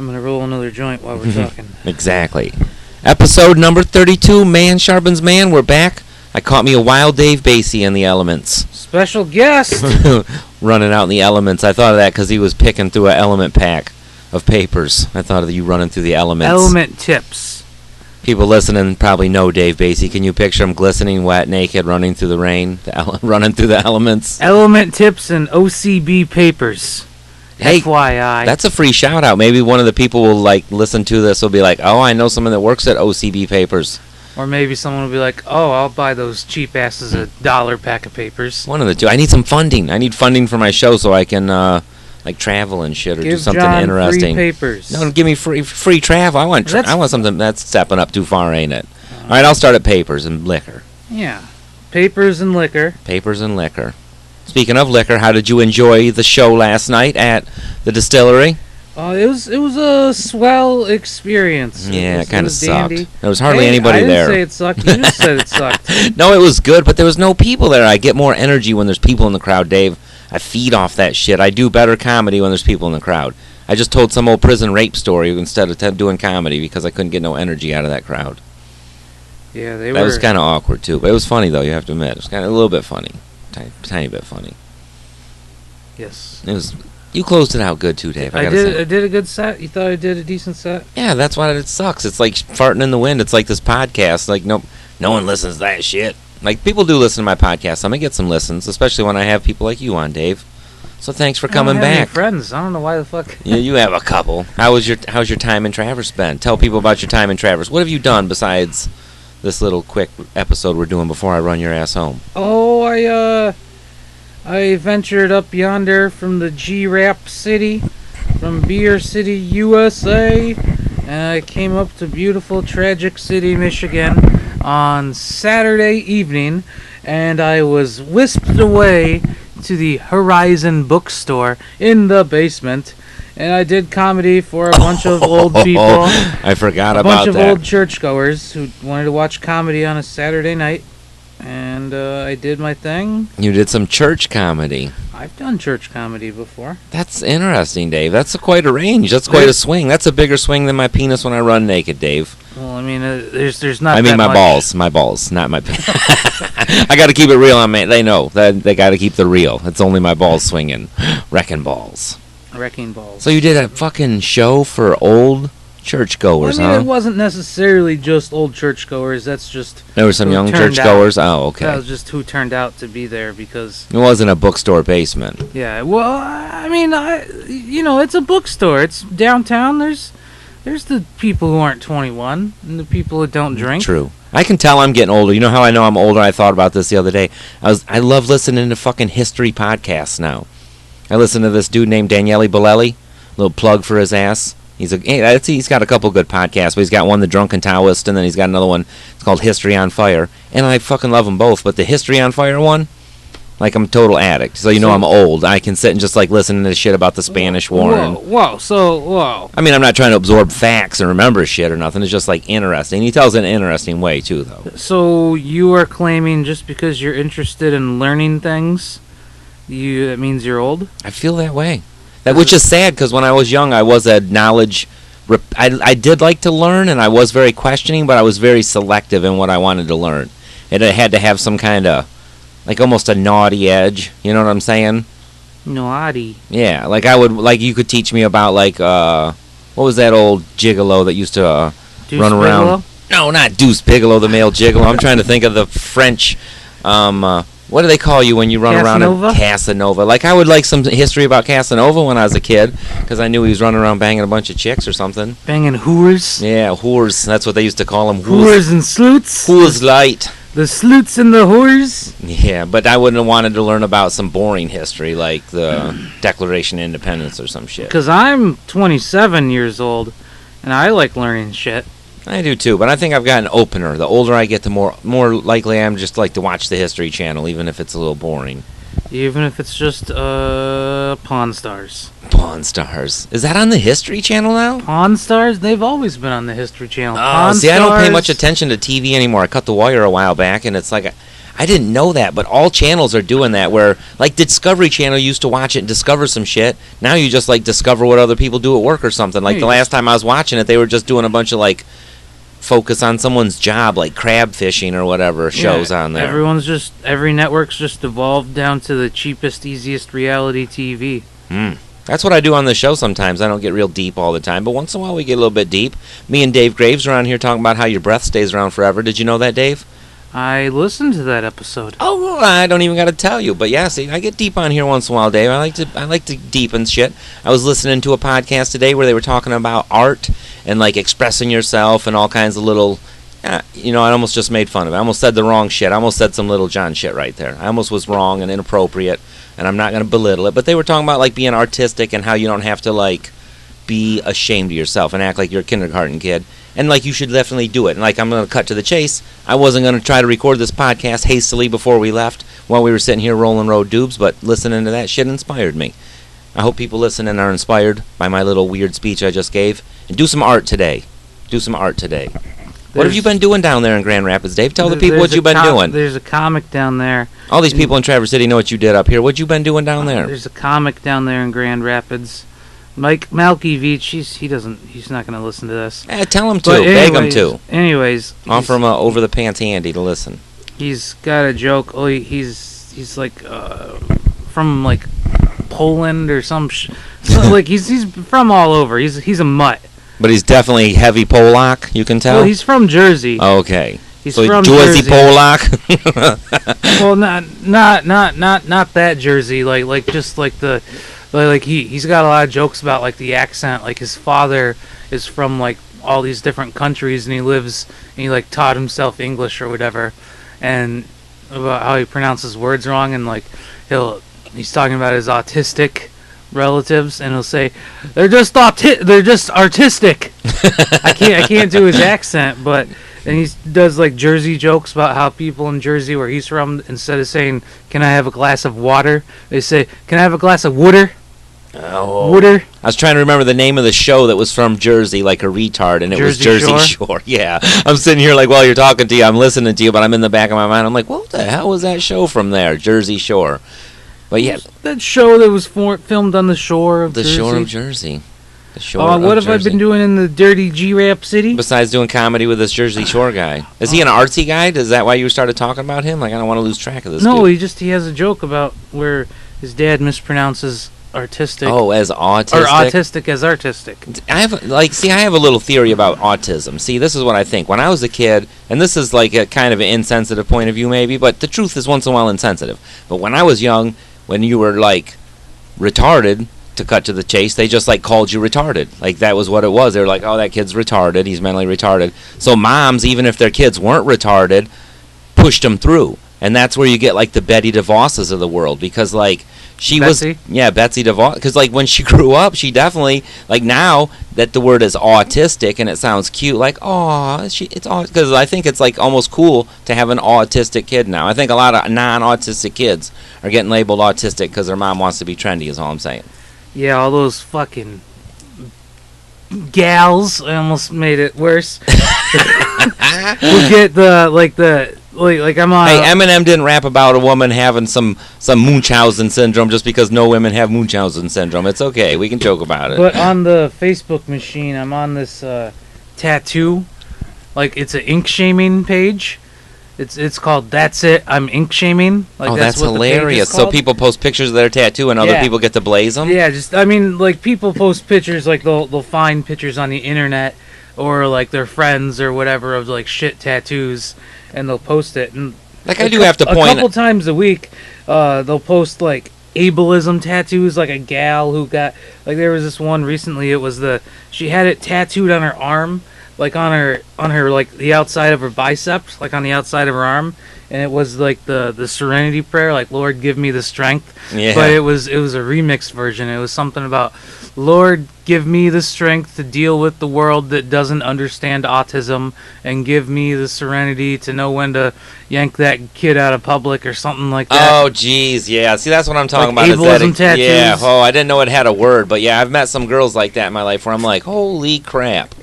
I'm going to roll another joint while we're talking. Exactly. Episode number 32, Man Sharpens Man. We're back. I caught me a wild Dave Basey in the elements. Special guest! Running out in the elements. I thought of that because he was picking through an element pack of papers. I thought of you running through the elements. Element tips. People listening probably know Dave Basey. Can you picture him glistening, wet, naked, running through the rain, running through the elements? Element tips and OCB papers. Hey, FYI. that's a free shout out. Maybe one of the people will listen to this will be like, oh, I know someone that works at OCB Papers. Or maybe someone will be like, oh, I'll buy those cheap asses $1 pack of papers. One of the two. I need some funding. I need funding for my show so I can travel and shit or do something John interesting. Free papers. No, give me free travel. I want something that's stepping up too far, ain't it? All right, I'll start at papers and liquor. Yeah, papers and liquor. Papers and liquor. Speaking of liquor, how did you enjoy the show last night at the distillery? It was a swell experience. Yeah, it kind of sucked. Dandy. There was hardly anybody there. I didn't say it sucked. You just said it sucked. No, it was good, but there was no people there. I get more energy when there's people in the crowd, Dave. I feed off that shit. I do better comedy when there's people in the crowd. I just told some old prison rape story instead of doing comedy because I couldn't get no energy out of that crowd. Yeah, that was kind of awkward, too. But it was funny, though, you have to admit. It was kind of a little bit funny. Tiny bit funny. Yes. It was. You closed it out good too, Dave. I did a good set. You thought I did a decent set? Yeah, that's why it sucks. It's like farting in the wind. It's like this podcast. Like no one listens to that shit. Like people do listen to my podcast. I'm gonna get some listens, especially when I have people like you on, Dave. So thanks for coming back. Any friends? I don't know why the fuck. Yeah, you have a couple. How's your time in Traverse been? Tell people about your time in Traverse. What have you done besides this little quick episode we're doing before I run your ass home? Oh, I ventured up yonder from the G-Rap City, from Beer City, USA, and I came up to beautiful Tragic City, Michigan on Saturday evening, and I was whisked away to the Horizon Bookstore in the basement, and I did comedy for a bunch of old people. I forgot about that. A bunch of old churchgoers who wanted to watch comedy on a Saturday night. And I did my thing. You did some church comedy. I've done church comedy before. That's interesting, Dave. That's quite a range. That's quite a swing. That's a bigger swing than my penis when I run naked, Dave. Well, I mean, there's not. I mean, that my much. balls. My balls, not my penis. I got to keep it real on me. They know that they got to keep the real. It's only my balls swinging. Wrecking balls. Wrecking balls. So you did a fucking show for old churchgoers, I mean, it wasn't necessarily just old churchgoers. That's just there were some young churchgoers. Oh, okay. That was just who turned out to be there because it wasn't a bookstore basement. Yeah, well, I mean, it's a bookstore. It's downtown. There's the people who aren't 21 and the people who don't drink. True. I can tell I'm getting older. You know how I know I'm older? I thought about this the other day. I love listening to fucking history podcasts now. I listen to this dude named Daniele Bolelli. Little plug for his ass. He's got a couple good podcasts, but he's got one, The Drunken Taoist, and then he's got another one. It's called History on Fire, and I fucking love them both. But the History on Fire one, like I'm a total addict. So you know I'm old. I can sit and just like listen to shit about the Spanish War. Whoa. I mean, I'm not trying to absorb facts and remember shit or nothing. It's just like interesting. He tells it in an interesting way too, though. So you are claiming just because you're interested in learning things, that means you're old? I feel that way. Which is sad because when I was young, I was a knowledge. I did like to learn, and I was very questioning, but I was very selective in what I wanted to learn. It had to have some kind of, like almost a naughty edge. You know what I'm saying? Naughty. Yeah, you could teach me about what was that old gigolo that used to run around? Bigelow? No, not Deuce Bigelow, the male gigolo. I'm trying to think of the French. What do they call you when you run around in Casanova? Like, I would like some history about Casanova when I was a kid, because I knew he was running around banging a bunch of chicks or something. Banging whores? Yeah, whores. That's what they used to call them. Whores and sleuts? Whores light. The sleuts and the whores? Yeah, but I wouldn't have wanted to learn about some boring history, like the Declaration of Independence or some shit. Because I'm 27 years old, and I like learning shit. I do too, but I think I've got an opener. The older I get, the more likely I am just like to watch the History Channel, even if it's a little boring. Even if it's just Pawn Stars. Pawn Stars. Is that on the History Channel now? Pawn Stars? They've always been on the History Channel. Oh, see, I don't pay much attention to TV anymore. I cut the wire a while back, and it's like I didn't know that, but all channels are doing that, where, like, Discovery Channel used to watch it and discover some shit. Now you just, like, discover what other people do at work or something. Like, the last time I was watching it, they were just doing a bunch of, like, focus on someone's job, like crab fishing or whatever shows on there. Every network's just evolved down to the cheapest, easiest reality TV. That's what I do on the show sometimes. I don't get real deep all the time, but once in a while we get a little bit deep. Me and Dave Graves are on here talking about how your breath stays around forever. Did you know that, Dave? I listened to that episode. Oh, I don't even got to tell you. But yeah, see, I get deep on here once in a while, Dave. I like to deepen shit. I was listening to a podcast today where they were talking about art and like expressing yourself and all kinds of little, I almost just made fun of it. I almost said the wrong shit. I almost said some Little John shit right there. I almost was wrong and inappropriate, and I'm not going to belittle it. But they were talking about like being artistic and how you don't have to like be ashamed of yourself and act like you're a kindergarten kid. And, like, you should definitely do it. And, like, I'm going to cut to the chase. I wasn't going to try to record this podcast hastily before we left while we were sitting here rolling road dubes, but listening to that shit inspired me. I hope people listening are inspired by my little weird speech I just gave. And do some art today. What have you been doing down there in Grand Rapids, Dave? Tell the people what you've been doing. There's a comic down there. All these people in Traverse City know what you did up here. What you been doing down there? There's a comic down there in Grand Rapids. Mike Malkiewicz, he's not going to listen to this. Tell him to. Beg him to. Anyways. Offer him over the pants handy to listen. He's got a joke. Oh, he's like from like Poland or some like he's from all over. He's a mutt. But he's definitely heavy Polak, you can tell? Well, he's from Jersey. Okay. He's so from Jersey Polak? Well, not that Jersey, like just like the like he's got a lot of jokes about like the accent, like his father is from like all these different countries and he like taught himself English or whatever, and about how he pronounces words wrong, and like he's talking about his autistic relatives and he'll say they're just artistic. I can't do his accent, but and he does like Jersey jokes about how people in Jersey where he's from, instead of saying can I have a glass of water, they say can I have a glass of water. Water. I was trying to remember the name of the show that was from Jersey, like a retard, and it was Jersey Shore. Yeah, I'm sitting here like while you're talking to you, I'm listening to you, but I'm in the back of my mind, I'm like, what the hell was that show from there? Jersey Shore. But yeah, that show that was filmed on the shore of Jersey. Shore of Jersey. The shore what of have Jersey. I been doing in the dirty G-Rap city? Besides doing comedy with this Jersey Shore guy. Is he an artsy guy? Is that why you started talking about him? Like, I don't want to lose track of this No, dude. he has a joke about where his dad mispronounces artistic. Oh, as autistic? Or autistic as artistic. I have a little theory about autism. See, this is what I think. When I was a kid, and this is like a kind of an insensitive point of view maybe, but the truth is once in a while insensitive. But when I was young, when you were like retarded, to cut to the chase, they just like called you retarded. Like that was what it was. They were like, oh, that kid's retarded, he's mentally retarded. So moms, even if their kids weren't retarded, pushed them through. And that's where you get like the Betty DeVosses of the world, because like Betsy DeVos, because like when she grew up, she definitely, like now that the word is autistic and it sounds cute, like it's all, because I think it's like almost cool to have an autistic kid now. I think a lot of non-autistic kids are getting labeled autistic because their mom wants to be trendy, is all I'm saying. Yeah, all those fucking gals. I almost made it worse. Who get like I'm on. Hey, Eminem didn't rap about a woman having some Munchausen syndrome just because no women have Munchausen syndrome. It's okay. We can joke about it. But on the Facebook machine, I'm on this tattoo. Like, it's an ink shaming page. It's called That's It, I'm Ink Shaming. Like, that's hilarious. So people post pictures of their tattoo and other people get to blaze them? Yeah, like people post pictures, like they'll find pictures on the internet or like their friends or whatever of like shit tattoos, and they'll post it. And like I do have to point a couple times a week, they'll post like ableism tattoos, like a gal who got, like there was this one recently, it was she had it tattooed on her arm, like on her like the outside of her biceps, like on the outside of her arm, and it was like the Serenity prayer, like Lord give me the strength. Yeah. But it was a remixed version. It was something about Lord give me the strength to deal with the world that doesn't understand autism, and give me the serenity to know when to yank that kid out of public or something like that. Oh jeez, yeah. See, that's what I'm talking like about. Ableism tattoos. Yeah. Oh, I didn't know it had a word, but yeah, I've met some girls like that in my life where I'm like, holy crap.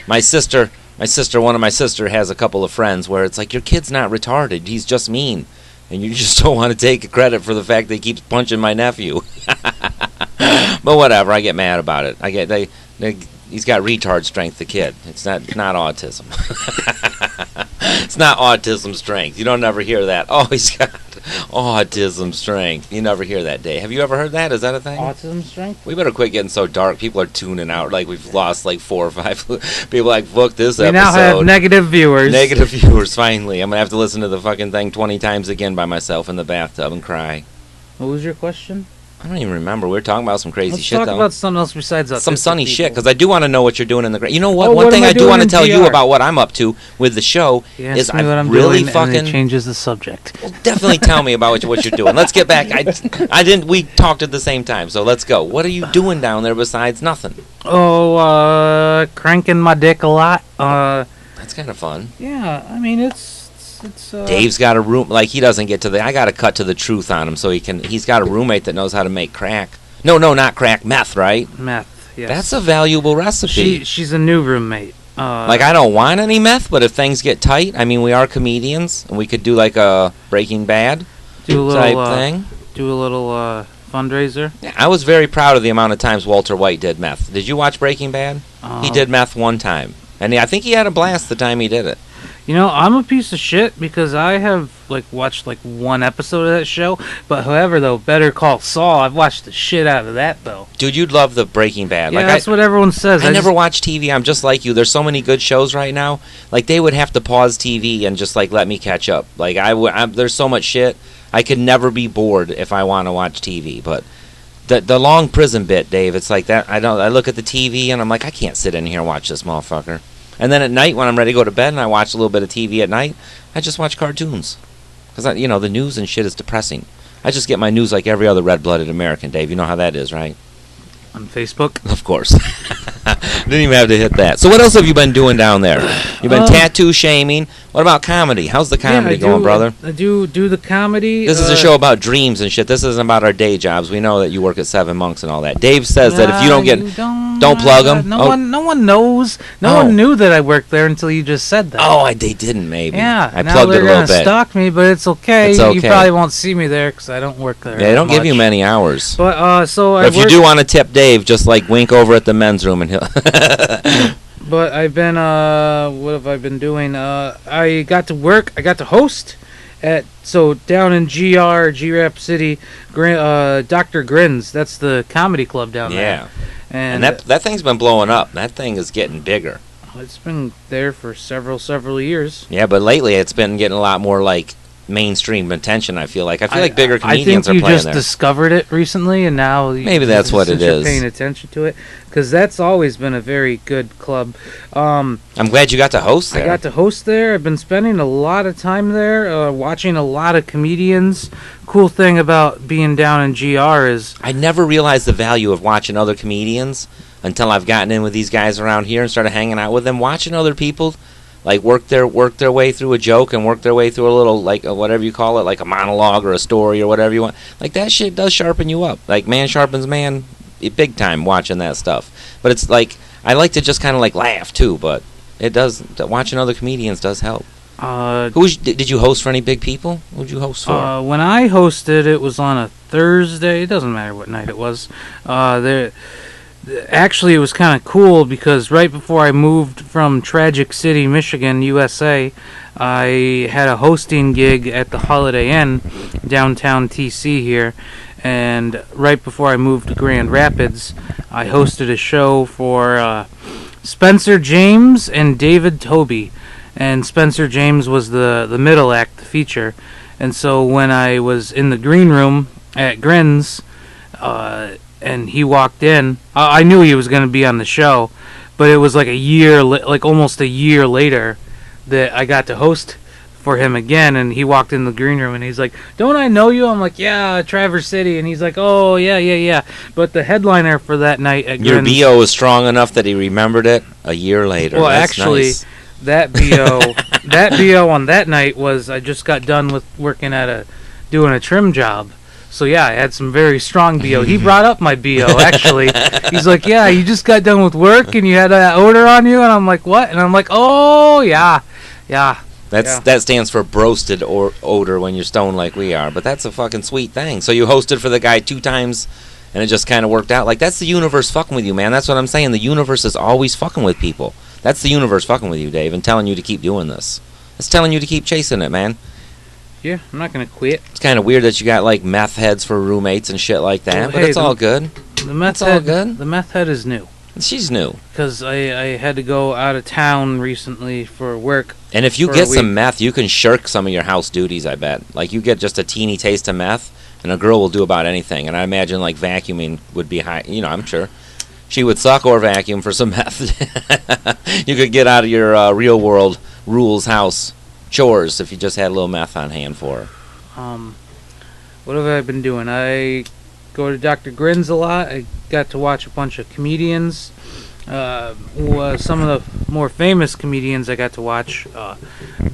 My sister One of my sister has a couple of friends where it's like, your kid's not retarded, he's just mean. And you just don't want to take credit for the fact that he keeps punching my nephew. But whatever, I get mad about it. He's got retard strength, the kid. It's not autism. It's not autism strength. You don't ever hear that. Oh, he's got autism strength. You never hear that, Dave. Have you ever heard that? Is that a thing? Autism strength? We better quit getting so dark. People are tuning out. Like, we've lost like 4 or 5 people. Like, fuck this episode. We now have negative viewers. Negative viewers, finally. I'm going to have to listen to the fucking thing 20 times again by myself in the bathtub and cry. What was your question? I don't even remember. We were talking about some crazy shit, Let's though. talk about something else besides that. Some sunny shit, because I do want to know what you're doing in the... You know what? Oh, One what thing am I I do doing want to in tell you GR? about what I'm up to with the show is what I'm really doing, fucking... And it changes the subject. Well, definitely tell me about what you're doing. Let's get back. I didn't... We talked at the same time, so let's go. What are you doing down there besides nothing? Oh, cranking my dick a lot. That's kind of fun. Yeah, I mean, it's Dave's got a room... Like, he doesn't get to the... I got to cut to the truth on him so he can... He's got a roommate that knows how to make crack. No, not crack, meth, right? Meth, yes. That's a valuable recipe. She's a new roommate. Like, I don't want any meth, but if things get tight, I mean, we are comedians, and we could do like a Breaking Bad type thing. Do a little fundraiser. Yeah, I was very proud of the amount of times Walter White did meth. Did you watch Breaking Bad? He did meth one time, and I think he had a blast the time he did it. You know, I'm a piece of shit because I have watched one episode of that show. But however, though, Better Call Saul, I've watched the shit out of that though. Dude, you'd love the Breaking Bad. Yeah, that's what everyone says. I never watch TV. I'm just like you. There's so many good shows right now. Like, they would have to pause TV and just let me catch up. Like, there's so much shit. I could never be bored if I want to watch TV. But the long prison bit, Dave, it's like that. I look at the TV and I'm like, I can't sit in here and watch this motherfucker. And then at night, when I'm ready to go to bed and I watch a little bit of TV at night, I just watch cartoons. Because, the news and shit is depressing. I just get my news like every other red-blooded American, Dave. You know how that is, right? On Facebook? Of course. Didn't even have to hit that. So what else have you been doing down there? You've been tattoo shaming. What about comedy? How's the comedy going, brother? I do the comedy. This is a show about dreams and shit. This isn't about our day jobs. We know that you work at Seven Monks and all that. Dave says that if you don't get... Don't plug them. No one knows. No one knew that I worked there until you just said that. Oh, they didn't, maybe. Yeah. I plugged it a little bit. They're gonna stalk me, but it's okay. It's okay. You probably won't see me there because I don't work there. Yeah, they don't give you many hours. But if you do want to tip Dave, just wink over at the men's room and he'll. But I've been what have I been doing? I got to work. I got to host down in G-Rap City, Dr. Grins. That's the comedy club down there. Yeah. And that thing's been blowing up. That thing is getting bigger. It's been there for several years. Yeah, but lately it's been getting a lot more mainstream attention. I feel like bigger comedians are playing there. I think you just discovered it recently, and now maybe that's what it is. You're paying attention to it, because that's always been a very good club. I'm glad you got to host there. I got to host there. I've been spending a lot of time there, watching a lot of comedians. Cool thing about being down in GR is I never realized the value of watching other comedians until I've gotten in with these guys around here and started hanging out with them, watching other people work their way through a joke and work their way through a little whatever you call it, like a monologue or a story or whatever you want. That shit does sharpen you up. Man sharpens man, big time watching that stuff. But it's I like to just kind of laugh too, but it does. Watching other comedians does help. Did you host for any big people? Who'd you host for? When I hosted, it was on a Thursday. It doesn't matter what night it was. Actually, it was kind of cool because right before I moved from Tragic City, Michigan, USA, I had a hosting gig at the Holiday Inn, downtown TC here. And right before I moved to Grand Rapids, I hosted a show for Spencer James and David Toby. And Spencer James was the middle act, the feature. And so when I was in the green room at Grins, and he walked in, I knew he was going to be on the show, but it was almost a year later that I got to host for him again, and he walked in the green room and he's like, "Don't I know you?" I'm like, "Yeah, Traverse City." And he's like, "Oh, yeah. But the headliner for that night at Your Grins, BO was strong enough that he remembered it a year later. Well, That's actually, nice. That BO on that night was I just got done with working doing a trim job. So yeah, I had some very strong BO. He brought up my BO actually. He's like, "Yeah, you just got done with work and you had that odor on you," and I'm like, "What?" And I'm like, "Oh yeah." That stands for broasted or odor when you're stoned like we are. But that's a fucking sweet thing. So you hosted for the guy 2 times, and it just kind of worked out. Like, that's the universe fucking with you, man. That's what I'm saying. The universe is always fucking with people. That's the universe fucking with you, Dave, and telling you to keep doing this. It's telling you to keep chasing it, man. Yeah, I'm not gonna quit. It's kind of weird that you got like meth heads for roommates and shit like that, Well, but hey, it's all good. The meth It's all good. The meth head is new. She's new. Because I had to go out of town recently for work. And if you for get a some week. meth, you can shirk some of your house duties, I bet. Like, you get just a teeny taste of meth, and a girl will do about anything. And I imagine, like, vacuuming would be high. You know, I'm sure. She would suck or vacuum for some meth. You could get out of your real world rules house chores if you just had a little meth on hand for her. What have I been doing? I go to Dr. Grins a lot. I got to watch a bunch of comedians. Some of the more famous comedians I got to watch.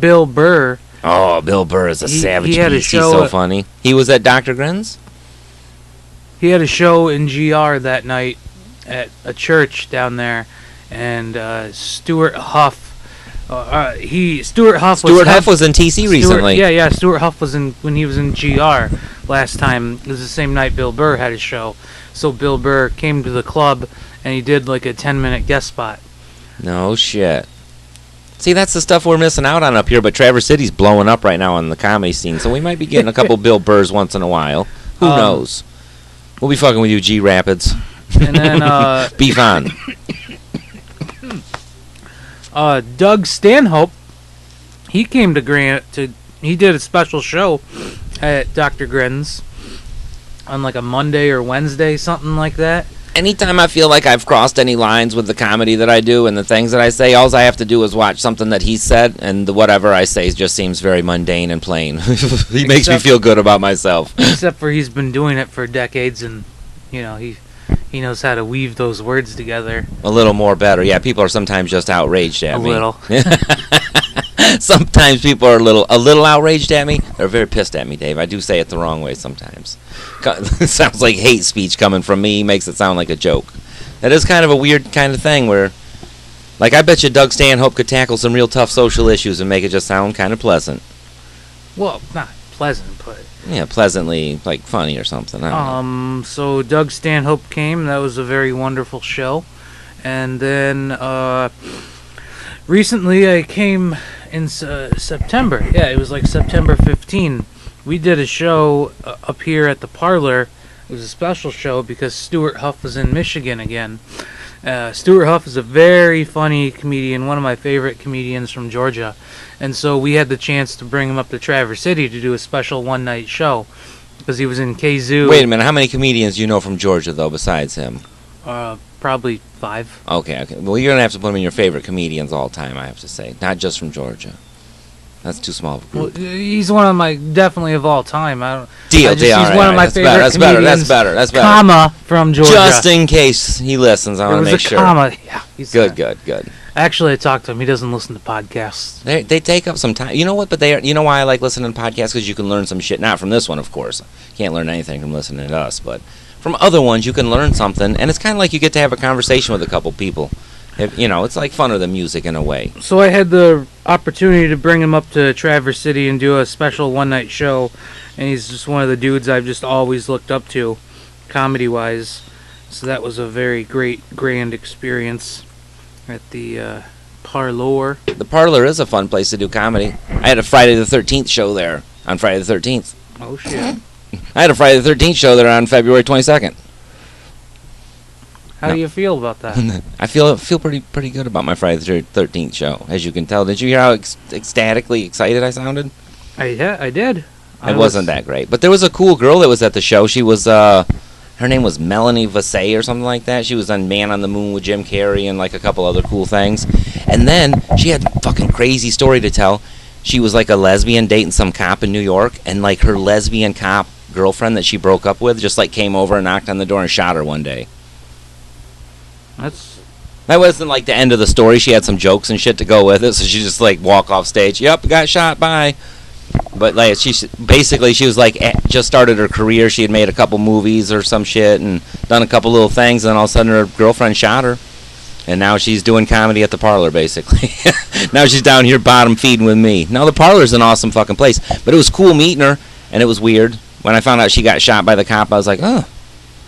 Bill Burr. Oh, Bill Burr is a savage he had a beast. He's show so funny. He was at Dr. Grin's? He had a show in GR that night at a church down there, and Stuart Huff. Stuart Huff was in TC recently. Yeah. Stuart Huff was when he was in GR last time. It was the same night Bill Burr had his show. So Bill Burr came to the club and he did like a 10-minute guest spot. No shit. See, that's the stuff we're missing out on up here, but Traverse City's blowing up right now on the comedy scene, so we might be getting a couple Bill Burrs once in a while. Who knows? We'll be fucking with you, G Rapids. And then beef on. Doug Stanhope, he came he did a special show at Dr. Grin's on like a Monday or Wednesday, something like that. Anytime I feel like I've crossed any lines with the comedy that I do and the things that I say, all I have to do is watch something that he said, and whatever I say just seems very mundane and plain. He makes me feel good about myself. Except for he's been doing it for decades, and you know he knows how to weave those words together. A little more better. Yeah, people are sometimes just outraged at me. A little. Sometimes people are a little outraged at me. They're very pissed at me, Dave. I do say it the wrong way sometimes. It sounds like hate speech coming from me. Makes it sound like a joke. That is kind of a weird kind of thing where, like, I bet you Doug Stanhope could tackle some real tough social issues and make it just sound kind of pleasant. Well, not pleasant, but... Yeah, pleasantly, like, funny or something. I don't know. So Doug Stanhope came. That was a very wonderful show. And then, recently I came in September. Yeah, it was like September 15. We did a show up here at the Parlor. It was a special show because Stuart Huff was in Michigan again. Stuart Huff is a very funny comedian, one of my favorite comedians from Georgia. And so we had the chance to bring him up to Traverse City to do a special one-night show because he was in Kazoo. Wait a minute, how many comedians do you know from Georgia, though, besides him? Probably 5. Okay. Well, you're going to have to put him in your favorite comedians all time, I have to say. Not just from Georgia. That's too small of a group. Well, he's one of my, definitely of all time. Deal. He's one of my favorite comedians. That's better. Comma from Georgia. Just in case he listens, I want to make sure. There was a comma. Yeah. Good. Actually, I talked to him. He doesn't listen to podcasts. They take up some time. You know what? But you know why I like listening to podcasts? Because you can learn some shit. Not from this one, of course. Can't learn anything from listening to us, but from other ones you can learn something, and it's kind of like you get to have a conversation with a couple people. It's like funner than music in a way. So I had the opportunity to bring him up to Traverse City and do a special one-night show, and he's just one of the dudes I've just always looked up to, comedy-wise. So that was a very grand experience at the Parlor. The Parlor is a fun place to do comedy. I had a Friday the 13th show there on Friday the 13th. Oh, shit. I had a Friday the 13th show there on February 22nd. How do you feel about that? I feel pretty good about my Friday the 13th show, as you can tell. Did you hear how ecstatically excited I sounded? I did. It wasn't that great. But there was a cool girl that was at the show. She was, her name was Melanie Vasey or something like that. She was on Man on the Moon with Jim Carrey and like a couple other cool things. And then she had a fucking crazy story to tell. She was like a lesbian dating some cop in New York, and like her lesbian cop girlfriend that she broke up with just like came over and knocked on the door and shot her one day. That wasn't like the end of the story. She had some jokes and shit to go with it, so she just like walk off stage. Yep, got shot. Bye. but like basically she was like just started her career. She had made a couple movies or some shit and done a couple little things, and then all of a sudden her girlfriend shot her, and now she's doing comedy at the parlor basically. Now she's down here bottom feeding with me. Now the parlor's an awesome fucking place, but it was cool meeting her, and it was weird when I found out she got shot by the cop. I was like, oh,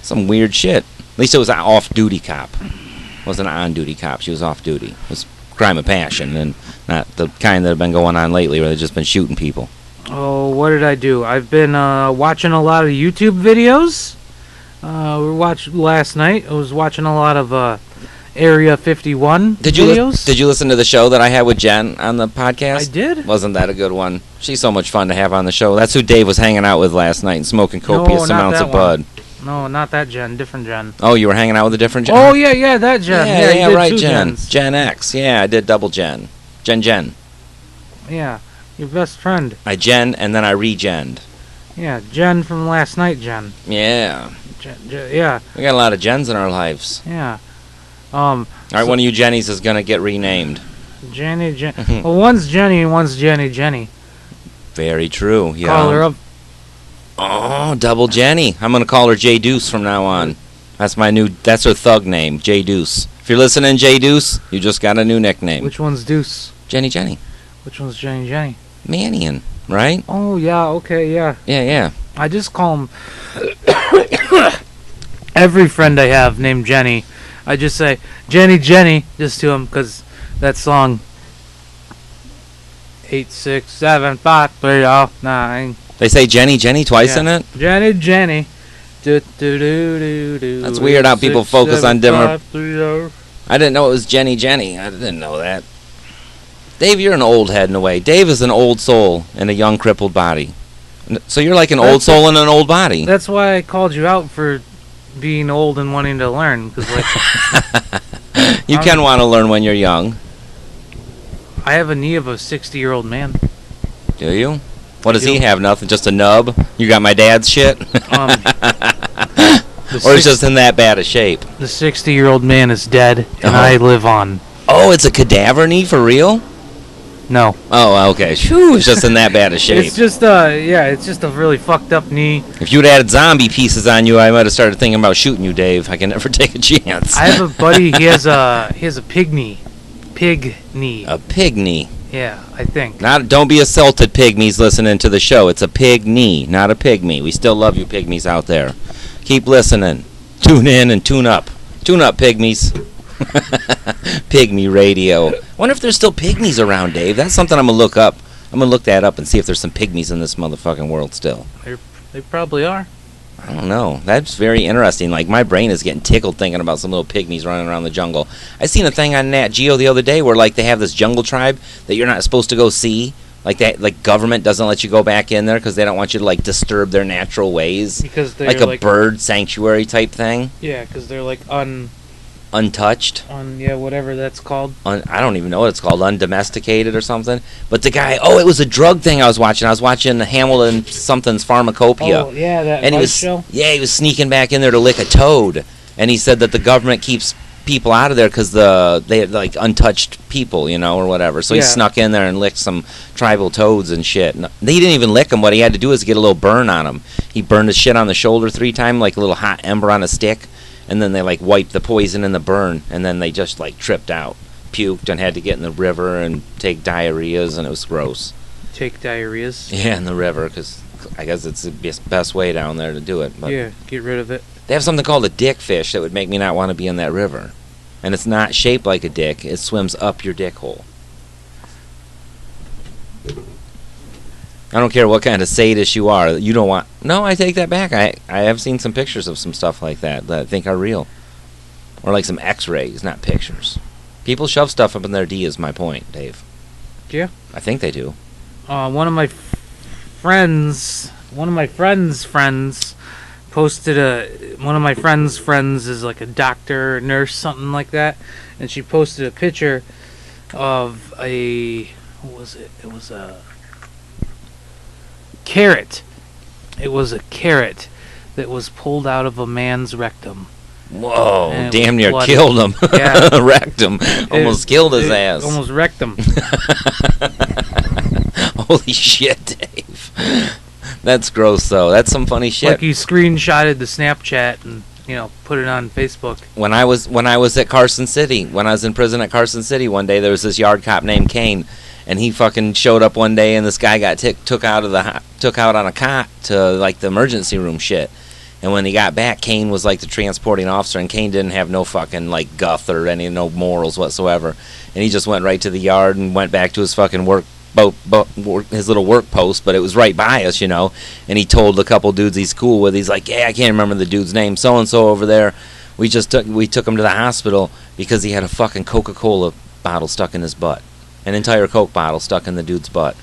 some weird shit. At least it was an off-duty cop. It wasn't an on-duty cop. She was off-duty. It was crime of passion, and not the kind that have been going on lately where they've just been shooting people. Oh, what did I do? I've been watching a lot of YouTube videos. We watched last night. I was watching a lot of Area 51 videos. Did you listen to the show that I had with Jen on the podcast? I did. Wasn't that a good one? She's so much fun to have on the show. That's who Dave was hanging out with last night and smoking copious amounts of bud. No, not that Jen. Different Jen. Oh, you were hanging out with a different Jen? Oh, yeah, that Jen. Yeah, you did right, two Jen. Jens. Gen X. Yeah, I did double Jen. Jen. Yeah, your best friend. I Jen, and then I regened. Yeah, Jen from last night, Jen. Yeah. Yeah. We got a lot of Jens in our lives. Yeah. All right, one of you Jennies is going to get renamed. Jenny. Well, one's Jenny and one's Jenny. Very true. Yeah. Call her up. Oh, double Jenny. I'm going to call her J Deuce from now on. That's her thug name, J Deuce. If you're listening, J Deuce, you just got a new nickname. Which one's Deuce? Jenny. Which one's Jenny? Mannion, right? Oh, yeah, okay, yeah. Yeah. I just call him... Every friend I have named Jenny, I just say, Jenny, just to him, because that song... 8, 6, 7, 5, 3, 0, 9... They say Jenny twice in it? Jenny. That's weird how people focus on different... I didn't know it was Jenny. I didn't know that. Dave, you're an old head in a way. Dave is an old soul in a young crippled body. So you're like an old soul in an old body. That's why I called you out for being old and wanting to learn. Cause you can want to learn when you're young. I have a knee of a 60-year-old man. Do you? What does he have? Nothing? Just a nub? You got my dad's shit? Or he's just in that bad a shape? The 60-year-old man is dead, and I live on. Oh, it's a cadaver knee for real? No. Oh, okay. Phew, it's just in that bad a shape. It's just a really fucked up knee. If you'd added zombie pieces on you, I might have started thinking about shooting you, Dave. I can never take a chance. I have a buddy, he has a pig knee. Pig knee. A pig knee. Yeah, I think. Don't be assaulted, pygmies listening to the show. It's a pig knee, not a pygmy. We still love you, pygmies out there. Keep listening. Tune in and tune up. Tune up, pygmies. Pygmy radio. Wonder if there's still pygmies around, Dave. That's something I'm going to look up. I'm going to look that up and see if there's some pygmies in this motherfucking world still. They probably are. I don't know. That's very interesting. Like, my brain is getting tickled thinking about some little pygmies running around the jungle. I seen a thing on Nat Geo the other day where, like, they have this jungle tribe that you're not supposed to go see. Like, that, like, government doesn't let you go back in there because they don't want you to, like, disturb their natural ways. Because they're like a bird sanctuary type thing. Yeah, because they're, like, untouched. Whatever that's called. I don't even know what it's called. Undomesticated or something. But the guy, it was a drug thing I was watching. I was watching Hamilton something's Pharmacopoeia. Oh, yeah, that and show? Yeah, he was sneaking back in there to lick a toad. And he said that the government keeps people out of there because they like untouched people, or whatever. So he snuck in there and licked some tribal toads and shit. And he didn't even lick them. What he had to do is get a little burn on him. He burned his shit on the shoulder 3 times, like a little hot ember on a stick. And then they, like, wiped the poison in the burn, and then they just, like, tripped out, puked, and had to get in the river and take diarrheas, and it was gross. Take diarrheas? Yeah, in the river, because I guess it's the best way down there to do it. But yeah, get rid of it. They have something called a dick fish that would make me not want to be in that river. And it's not shaped like a dick. It swims up your dick hole. I don't care what kind of sadist you are. You don't want... No, I take that back. I have seen some pictures of some stuff like that I think are real. Or like some x-rays, not pictures. People shove stuff up in their D is my point, Dave. Yeah? I think they do. One of my friends posted one of my friends is like a doctor, nurse, something like that. And she posted a picture of what was it? It was a carrot. It was a carrot that was pulled out of a man's rectum. Whoa, damn near killed him. Yeah. Wrecked him. Almost killed his ass. Almost wrecked him. Holy shit, Dave. That's gross, though. That's some funny shit. Like he screenshotted the Snapchat and put it on Facebook. When I was at Carson City, when I was in prison at Carson City one day, there was this yard cop named Kane, and he fucking showed up one day, and this guy got took out on a cot to like the emergency room shit. And when he got back, Kane was like the transporting officer, and Kane didn't have no fucking like guff or no morals whatsoever, and he just went right to the yard and went back to his fucking his little work post, but it was right by us, and he told a couple dudes he's cool with, he's like, yeah, I can't remember the dude's name, so and so over there, we took him to the hospital because he had a fucking Coca-Cola bottle stuck in his butt, an entire Coke bottle stuck in the dude's butt.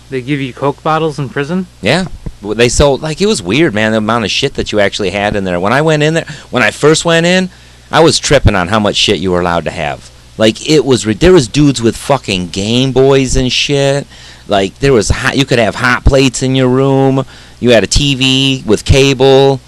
They give you Coke bottles in prison? Yeah, they sold, like, it was weird, man, the amount of shit that you actually had in there. When I first went in, I was tripping on how much shit you were allowed to have. Like, there was dudes with fucking Game Boys and shit. Like, you could have hot plates in your room. You had a TV with cable.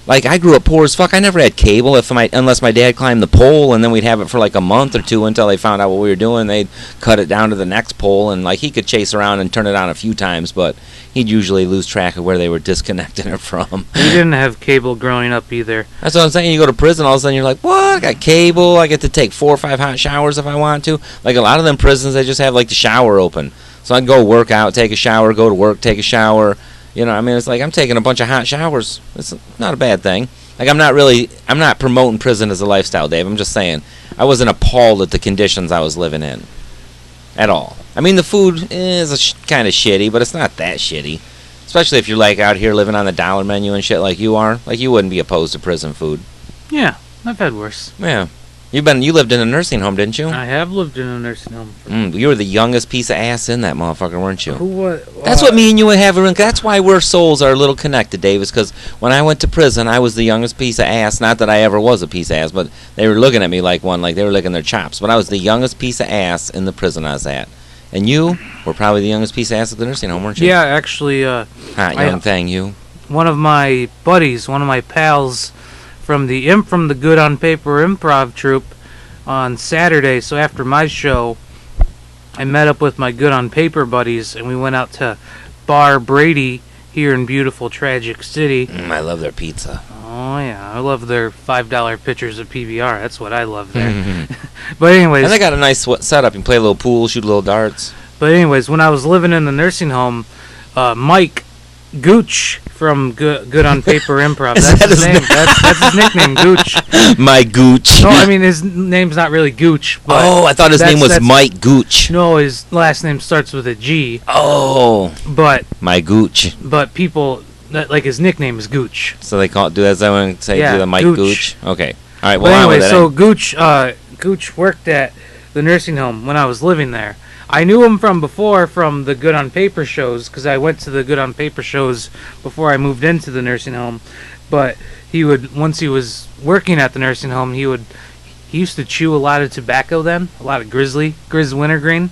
Like, I grew up poor as fuck. I never had cable unless my dad climbed the pole, and then we'd have it for like a month or two until they found out what we were doing. They'd cut it down to the next pole, and like he could chase around and turn it on a few times, but he'd usually lose track of where they were disconnecting it from. We didn't have cable growing up either. That's what I'm saying. You go to prison, all of a sudden you're like, what? I got cable. I get to take 4 or 5 hot showers if I want to. Like a lot of them prisons, they just have like the shower open. So I'd go work out, take a shower, go to work, take a shower. It's like I'm taking a bunch of hot showers. It's not a bad thing. Like I'm not promoting prison as a lifestyle, Dave. I'm just saying I wasn't appalled at the conditions I was living in at all. I mean, the food is kind of shitty, but it's not that shitty. Especially if you're like out here living on the dollar menu and shit like you are. Like you wouldn't be opposed to prison food. Yeah, I've had worse. Yeah. You lived in a nursing home, didn't you? I have lived in a nursing home. You were the youngest piece of ass in that motherfucker, weren't you? What? That's what me and you have. That's why our souls are a little connected, Dave, is because when I went to prison, I was the youngest piece of ass. Not that I ever was a piece of ass, but they were looking at me like one, like they were licking their chops. But I was the youngest piece of ass in the prison I was at. And you were probably the youngest piece of ass at the nursing home, weren't you? Yeah, actually. Hot young thing, you. One of my buddies, one of my pals from the Good on Paper improv troupe, on Saturday, so after my show, I met up with my Good on Paper buddies, and we went out to Bar Brady here in beautiful Tragic City. I love their pizza. Oh, yeah. I love their $5 pitchers of PBR. That's what I love there. But anyways... And they got a nice setup. You can play a little pool, shoot a little darts. But anyways, when I was living in the nursing home, Mike Gooch from Good on Paper Improv. That's his name. That's his nickname, Gooch. My Gooch. No, I mean, his name's not really Gooch. But I thought his name was Mike Gooch. No, his last name starts with a G. Oh. But my Gooch. But people, like his nickname is Gooch. So they call it, do the Mike Gooch? Okay. All right, well, anyway, so Gooch worked at the nursing home when I was living there. I knew him from before from the Good on Paper shows because I went to the Good on Paper shows before I moved into the nursing home. But once he was working at the nursing home, he used to chew a lot of tobacco then, a lot of Grizz Wintergreen,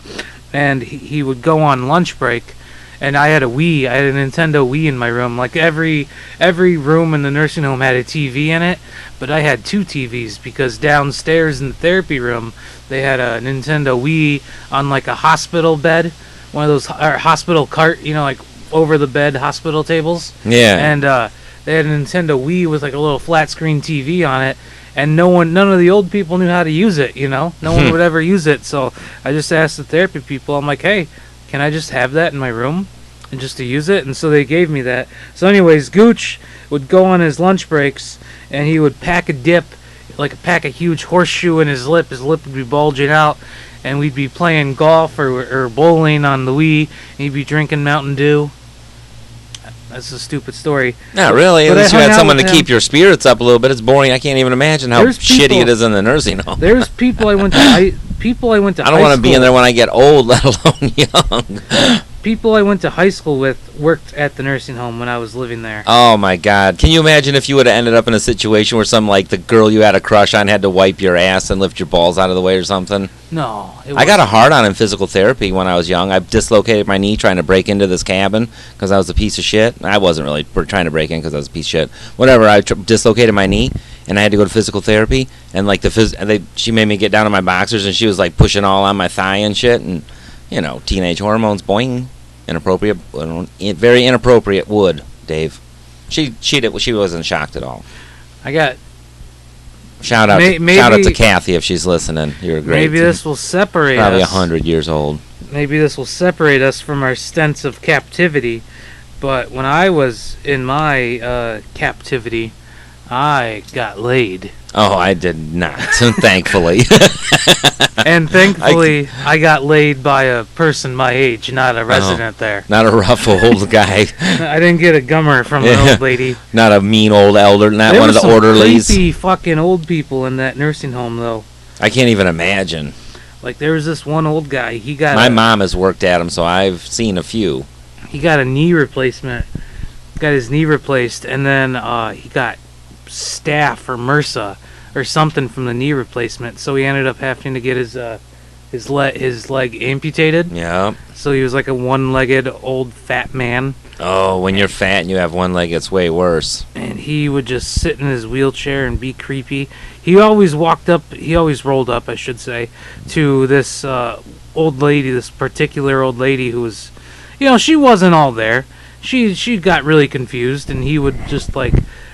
and he would go on lunch break. And I had a Nintendo Wii in my room. Like every room in the nursing home had a TV in it, but I had 2 TVs because downstairs in the therapy room they had a Nintendo Wii on like a hospital bed, one of those hospital cart, like over the bed hospital tables. Yeah. And they had a Nintendo Wii with like a little flat screen TV on it, and none of the old people knew how to use it. No one would ever use it. So I just asked the therapy people. I'm like, hey, can I just have that in my room and just to use it? And so they gave me that. So anyways, Gooch would go on his lunch breaks and he would pack a dip, like pack a huge horseshoe in his lip. His lip would be bulging out, and we'd be playing golf or bowling on the Wii, and he'd be drinking Mountain Dew. That's a stupid story. Not really. At least you had someone to keep your spirits up a little bit. It's boring. I can't even imagine how shitty it is in the nursing home. There's people I went to high school. I don't want to be in there when I get old, let alone young. People I went to high school with worked at the nursing home when I was living there. Oh my God! Can you imagine if you would have ended up in a situation where the girl you had a crush on had to wipe your ass and lift your balls out of the way or something? No. I got a hard on in physical therapy when I was young. I dislocated my knee trying to break into this cabin because I was a piece of shit. I wasn't really trying to break in because I was a piece of shit. Whatever. I dislocated my knee and I had to go to physical therapy. And she made me get down on my boxers and she was like pushing all on my thigh and shit. And teenage hormones, boing. Inappropriate, very inappropriate would, Dave. She wasn't shocked at all. I got. Shout out to Kathy if she's listening. You're great. Maybe this will separate Probably us. 100 years old. Maybe this will separate us from our stints of captivity. But when I was in my captivity, I got laid. Oh, I did not, thankfully. And thankfully, I got laid by a person my age, not a resident there. Not a rough old guy. I didn't get a gummer from an old lady. Not a mean old elder. Not there one of the orderlies. There were creepy fucking old people in that nursing home, though. I can't even imagine. Like, there was this one old guy. My mom has worked at him, so I've seen a few. He got a knee replacement. Got his knee replaced, and then he got staph or MRSA or something from the knee replacement. So he ended up having to get his leg amputated. Yeah. So he was like a one-legged old fat man. Oh, when you're fat and you have one leg, it's way worse. And he would just sit in his wheelchair and be creepy. He always rolled up, I should say, to this old lady, this particular old lady who was, she wasn't all there. She got really confused, and he would just like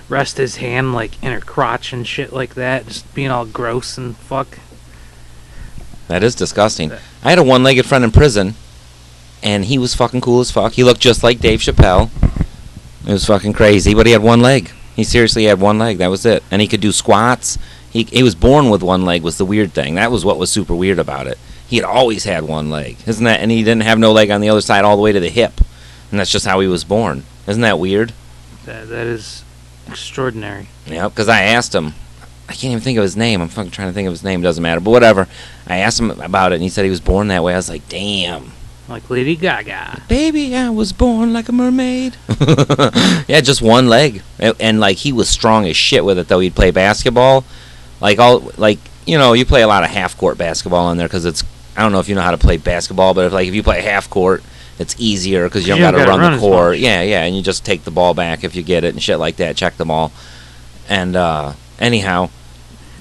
rest his hand like in her crotch and shit like that, just being all gross and fuck. That is disgusting. I had a one-legged friend in prison, and he was fucking cool as fuck. He looked just like Dave Chappelle. It was fucking crazy, but he had one leg. He seriously had one leg. That was it. And he could do squats. He was born with one leg was the weird thing. That was what was super weird about it. He had always had one leg. Isn't that? And he didn't have no leg on the other side all the way to the hip. And that's just how he was born. Isn't that weird? That is extraordinary. Yeah, because I asked him. I can't even think of his name. I'm fucking trying to think of his name. Doesn't matter. But whatever. I asked him about it, and he said he was born that way. I was like, damn. Like Lady Gaga. Baby, I was born like a mermaid. Yeah, just one leg. And like, he was strong as shit with it, though. He'd play basketball. You play a lot of half-court basketball in there, because it's, I don't know if you know how to play basketball, but if you play half-court, it's easier, because you don't got to run the court. Yeah, and you just take the ball back if you get it and shit like that, check the ball. And anyhow,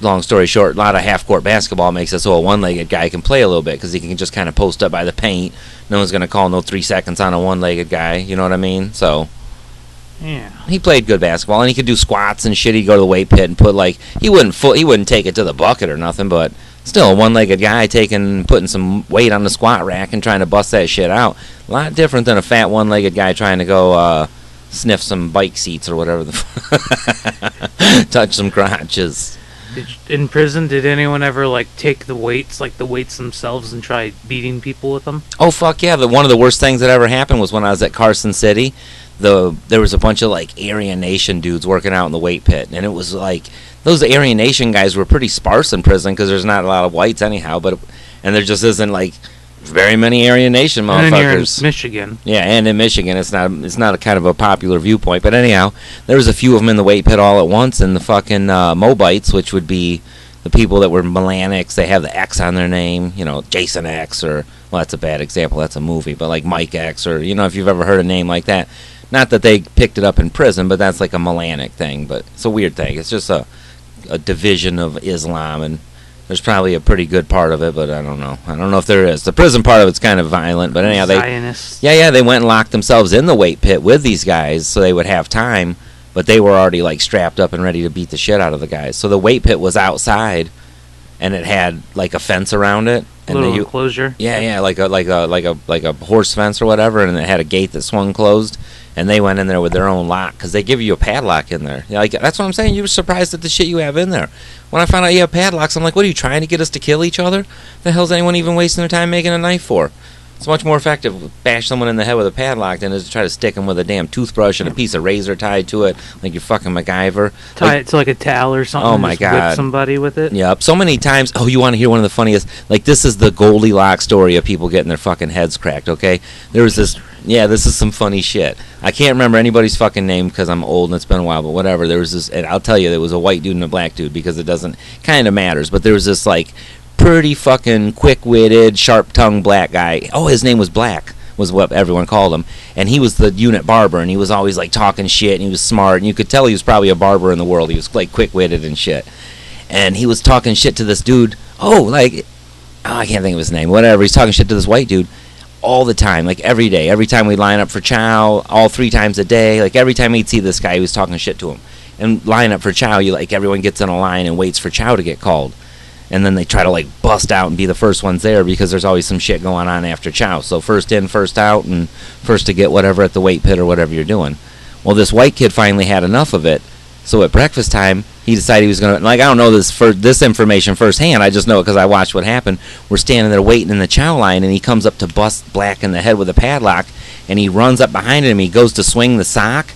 long story short, a lot of half-court basketball makes it so a one-legged guy can play a little bit, because he can just kind of post up by the paint. No one's going to call no 3 seconds on a one-legged guy, you know what I mean? So, yeah. He played good basketball, and he could do squats and shit. He'd go to the weight pit and put, like, he wouldn't take it to the bucket or nothing, but still a one-legged guy putting some weight on the squat rack and trying to bust that shit out. A lot different than a fat one-legged guy trying to go sniff some bike seats or whatever touch some crotches. In prison, did anyone ever take the weights themselves, and try beating people with them? Oh fuck yeah! One of the worst things that ever happened was when I was at Carson City. There was a bunch of Aryan Nation dudes working out in the weight pit, and it was those Aryan Nation guys were pretty sparse in prison, because there's not a lot of whites anyhow. And there just isn't very many Aryan Nation motherfuckers. And then you're in Michigan. Yeah, and in Michigan, it's not a kind of a popular viewpoint. But anyhow, there was a few of them in the weight pit all at once, and the fucking Mobites, which would be the people that were Melanics, they have the X on their name, Jason X, or, well, that's a bad example, that's a movie, but Mike X, or, if you've ever heard a name like that. Not that they picked it up in prison, but that's like a Melanic thing, but it's a weird thing. It's just a division of Islam, and there's probably a pretty good part of it, but I don't know. I don't know if there is. The prison part of it's kind of violent, but anyhow, Zionists. they went and locked themselves in the weight pit with these guys so they would have time, but they were already strapped up and ready to beat the shit out of the guys. So the weight pit was outside, and it had a fence around it. And little enclosure. Yeah, like a horse fence or whatever, and it had a gate that swung closed. And they went in there with their own lock, because they give you a padlock in there. That's what I'm saying. You were surprised at the shit you have in there. When I found out you have padlocks, I'm like, what are you trying to get us to kill each other? The hell's anyone even wasting their time making a knife for? It's much more effective to bash someone in the head with a padlock than it is to try to stick them with a damn toothbrush and a piece of razor tied to it, like you're fucking MacGyver. Tie it to a towel or something. Oh my God! Whip somebody with it. Yep. So many times. Oh, you want to hear one of the funniest? This is the Goldilocks story of people getting their fucking heads cracked. Okay, there was this. Yeah, this is some funny shit. I can't remember anybody's fucking name because I'm old and it's been a while, but whatever. There was this, and I'll tell you, there was a white dude and a black dude, because it doesn't kind of matters. But there was this pretty fucking quick-witted, sharp-tongued black guy. Oh, his name was Black, was what everyone called him. And he was the unit barber, and he was always talking shit, and he was smart, and you could tell he was probably a barber in the world. He was quick-witted and shit. And he was talking shit to this dude. I can't think of his name. Whatever. He's talking shit to this white dude. all the time, like every day. Every time we line up for chow, all 3 times a day. Like every time we'd see this guy, he was talking shit to him. And line up for chow, everyone gets in a line and waits for chow to get called. And then they try to bust out and be the first ones there because there's always some shit going on after chow. So first in, first out, and first to get whatever at the weight pit or whatever you're doing. Well, this white kid finally had enough of it. So at breakfast time, he decided he was going to, I don't know this information firsthand. I just know it because I watched what happened. We're standing there waiting in the chow line, and he comes up to bust Black in the head with a padlock, and he runs up behind him. He goes to swing the sock,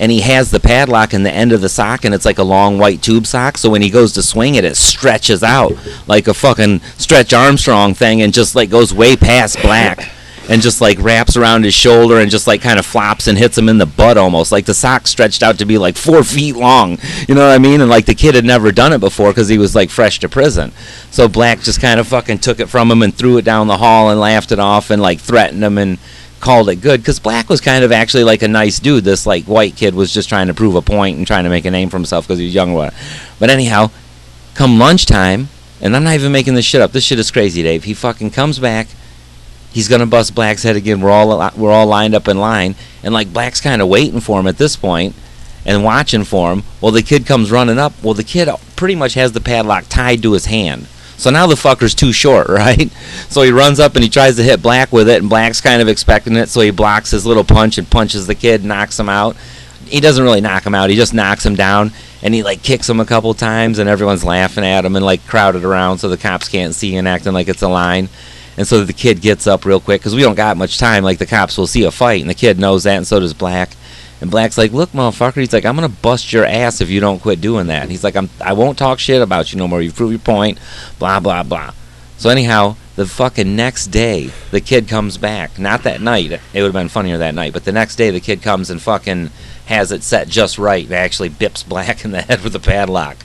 and he has the padlock in the end of the sock, and it's like a long white tube sock. So when he goes to swing it, it stretches out like a fucking Stretch Armstrong thing and just goes way past Black. And just wraps around his shoulder and just kind of flops and hits him in the butt almost. Like the sock stretched out to be 4 feet long. You know what I mean? And the kid had never done it before because he was fresh to prison. So Black just kind of fucking took it from him and threw it down the hall and laughed it off and threatened him and called it good. Because Black was kind of actually a nice dude. This white kid was just trying to prove a point and trying to make a name for himself because he was young or whatever. But anyhow, come lunchtime, and I'm not even making this shit up. This shit is crazy, Dave. He fucking comes back. He's gonna bust Black's head again. We're all lined up in line, and Black's kind of waiting for him at this point, and watching for him. Well, the kid comes running up. Well, the kid pretty much has the padlock tied to his hand. So now the fucker's too short, right? So he runs up and he tries to hit Black with it, and Black's kind of expecting it. So he blocks his little punch and punches the kid, knocks him out. He doesn't really knock him out. He just knocks him down, and he kicks him a couple times, and everyone's laughing at him and crowded around so the cops can't see and acting like it's a line. And so the kid gets up real quick because we don't got much time. The cops will see a fight, and the kid knows that, and so does Black. And Black's like, "Look, motherfucker," he's like, "I'm gonna bust your ass if you don't quit doing that." And he's like, "I won't talk shit about you no more. You prove your point." Blah blah blah. So anyhow, the fucking next day, the kid comes back. Not that night. It would have been funnier that night. But the next day, the kid comes and fucking has it set just right and actually bips Black in the head with a padlock.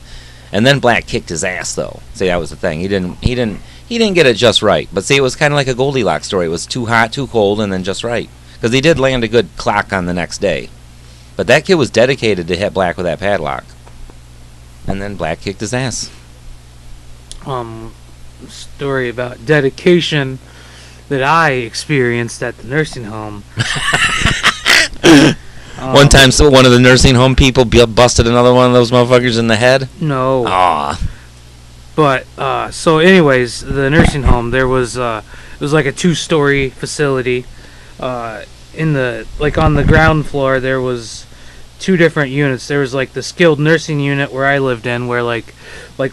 And then Black kicked his ass though. See, that was the thing. He didn't get it just right. But see, it was kind of like a Goldilocks story. It was too hot, too cold, and then just right. Because he did land a good clock on the next day. But that kid was dedicated to hit Black with that padlock. And then Black kicked his ass. Story about dedication that I experienced at the nursing home. One time, so one of the nursing home people busted another one of those motherfuckers in the head? No. Aw. But, so anyways, the nursing home, there was, it was a 2-story facility. On the ground floor, there was 2 different units. There was, the skilled nursing unit where I lived in, where,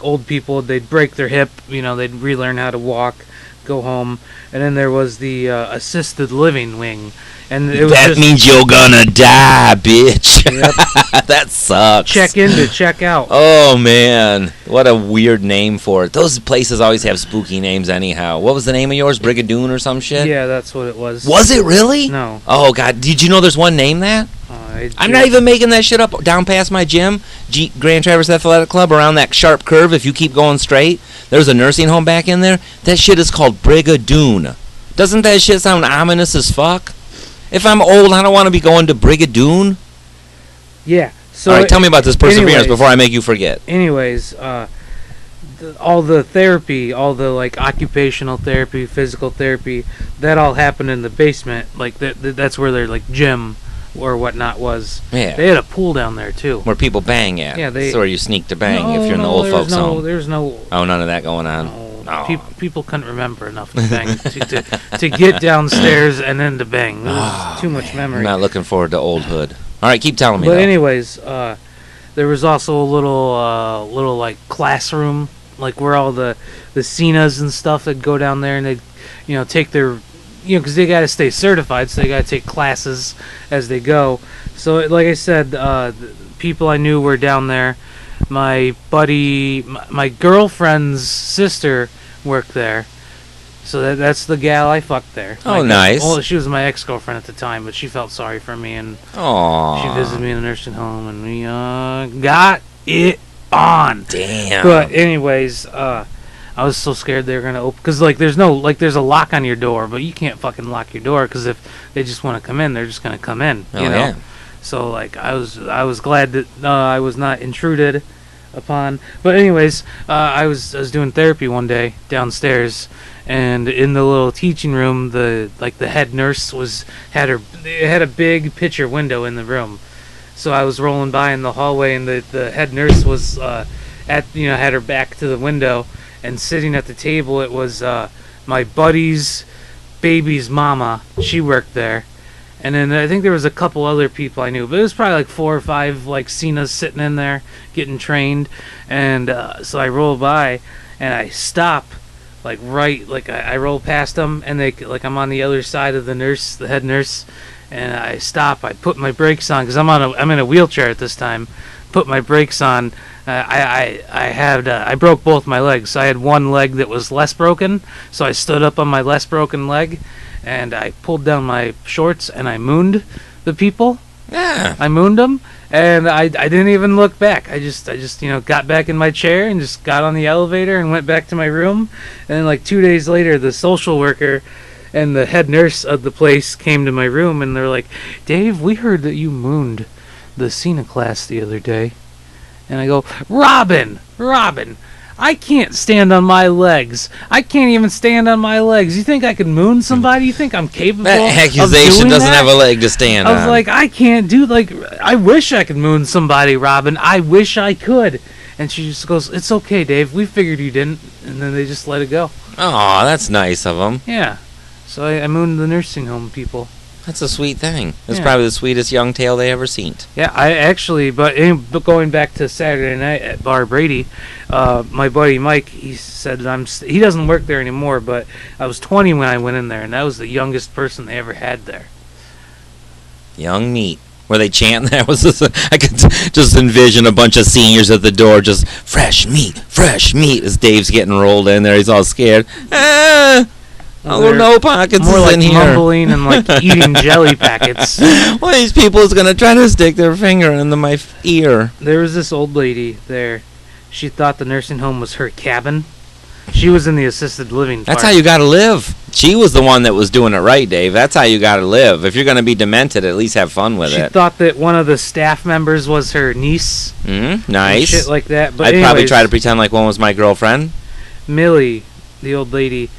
old people, they'd break their hip, they'd relearn how to walk, go home. And then there was the, assisted living wing. And it was that means you're gonna die, bitch. Yep. That sucks. Check in to check out. Oh, man. What a weird name for it. Those places always have spooky names anyhow. What was the name of yours? Brigadoon or some shit? Yeah, that's what it was. Was it really? No. Oh, God. Did you know there's one name that? I'm not even making that shit up. Down past my gym, Grand Traverse Athletic Club, around that sharp curve, if you keep going straight, there's a nursing home back in there. That shit is called Brigadoon. Doesn't that shit sound ominous as fuck? If I'm old, I don't want to be going to Brigadoon. Yeah. So all right, tell me about this perseverance before I make you forget. Anyways, all the therapy, all the occupational therapy, physical therapy, that all happened in the basement. That's where their gym or whatnot was. Yeah. They had a pool down there too. Where people bang at. Yeah, so where you sneak to bang if you're in the old folks home. There's no. Oh, none of that going on. No. People couldn't remember enough to bang to get downstairs and then to bang. There was too much memory. I'm not looking forward to oldhood. All right, keep telling me. But anyways, there was also a little classroom, where all the CNAs and stuff that go down there and they, take their, because they got to stay certified, so they got to take classes as they go. So like I said, people I knew were down there. My buddy, my girlfriend's sister worked there. So that's the gal I fucked there. Oh, nice. Well, she was my ex-girlfriend at the time, but she felt sorry for me, and Aww. she visited me in the nursing home, and we got it on. Damn. But anyways, I was so scared they were gonna open, because there's a lock on your door, but you can't fucking lock your door, because if they just want to come in, they're just gonna come in. You know? Yeah. So I was glad that I was not intruded. upon. But anyways, I was doing therapy one day downstairs, and in the little teaching room, the head nurse had a big picture window in the room. So I was rolling by in the hallway, and the head nurse was had her back to the window, and sitting at the table, it was my buddy's baby's mama. She worked there. And then I think there was a couple other people I knew, but it was probably like 4 or 5 like Cenas sitting in there getting trained. And so I roll by and I stop I roll past them, and I'm on the other side of the head nurse, and I stop. I put my brakes on because I'm in a wheelchair at this time. Put my brakes on. I broke both my legs. So I had one leg that was less broken, so I stood up on my less broken leg, and I pulled down my shorts and I mooned the people. Yeah. I mooned them, and I didn't even look back. I just got back in my chair and just got on the elevator and went back to my room. And then like 2 days later, the social worker and the head nurse of the place came to my room, and they're like, "Dave, we heard that you mooned the Cena class the other day." And I go, Robin, I can't stand on my legs. I can't even stand on my legs. You think I can moon somebody? You think I'm capable That of accusation doing doesn't that? have a leg to stand on. I was like, I can't do, I wish I could moon somebody, Robin. I wish I could. And she just goes, "It's okay, Dave. We figured you didn't." And then they just let it go. Oh, that's nice of them. Yeah. So I mooned the nursing home people. That's a sweet thing. It's Yeah. probably the sweetest young tail they ever seen. Yeah, but going back to Saturday night at Bar Brady, my buddy Mike, he said he doesn't work there anymore, but I was 20 when I went in there, and that was the youngest person they ever had there. Young meat. Were they chanting that? I could just envision a bunch of seniors at the door, just fresh meat, as Dave's getting rolled in there. He's all scared. No pockets more is like in here. mumbling and like eating jelly packets. One of these people is going to try to stick their finger into my ear. There was this old lady there. She thought the nursing home was her cabin. She was in the assisted living That's part. how you got to live. She was the one that was doing it right, Dave. That's how you got to live. If you're going to be demented, at least have fun with She it. thought that one of the staff members was her niece. Nice. Shit like that. But I'd anyways, probably try to pretend like one was my girlfriend. Millie, the old lady,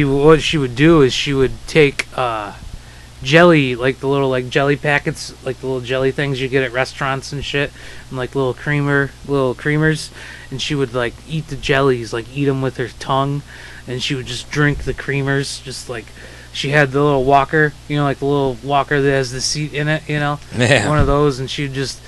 what she would do is she would take jelly, like the little jelly packets, like the little jelly things you get at restaurants and shit, and like little creamers, and she would eat the jellies, eat them with her tongue, and she would just drink the creamers, just like she had the little walker, like the little walker that has the seat in it, Yeah. one of those, and she'd just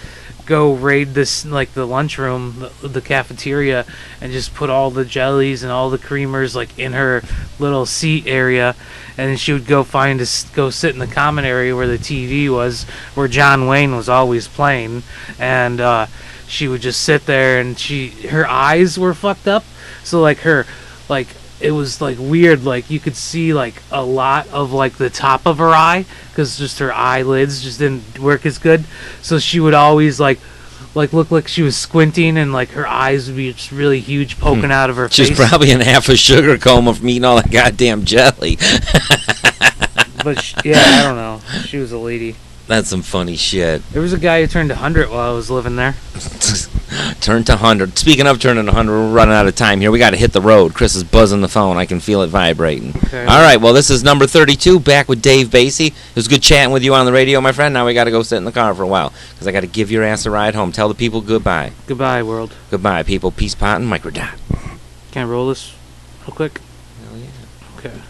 go raid this the lunchroom, the cafeteria, and just put all the jellies and all the creamers in her little seat area, and then she would go sit in the common area where the TV was, where John Wayne was always playing, and she would just sit there, and her eyes were fucked up, so it was weird, you could see a lot of the top of her eye, because just her eyelids just didn't work as good, so she would always look like she was squinting, and her eyes would be just really huge, poking out of her face. She's probably in half a sugar coma from eating all that goddamn jelly. But I don't know, she was a lady. That's some funny shit. There was a guy who turned 100 while I was living there. Turned to 100. Speaking of turning to 100, we're running out of time here. We got to hit the road. Chris is buzzing the phone. I can feel it vibrating. Okay. All right, well, this is number 32, back with Dave Basey. It was good chatting with you on the radio, my friend. Now we got to go sit in the car for a while because I got to give your ass a ride home. Tell the people goodbye. Goodbye, world. Goodbye, people. Peace, pot, and microdot. Can I roll this real quick? Hell yeah. Okay.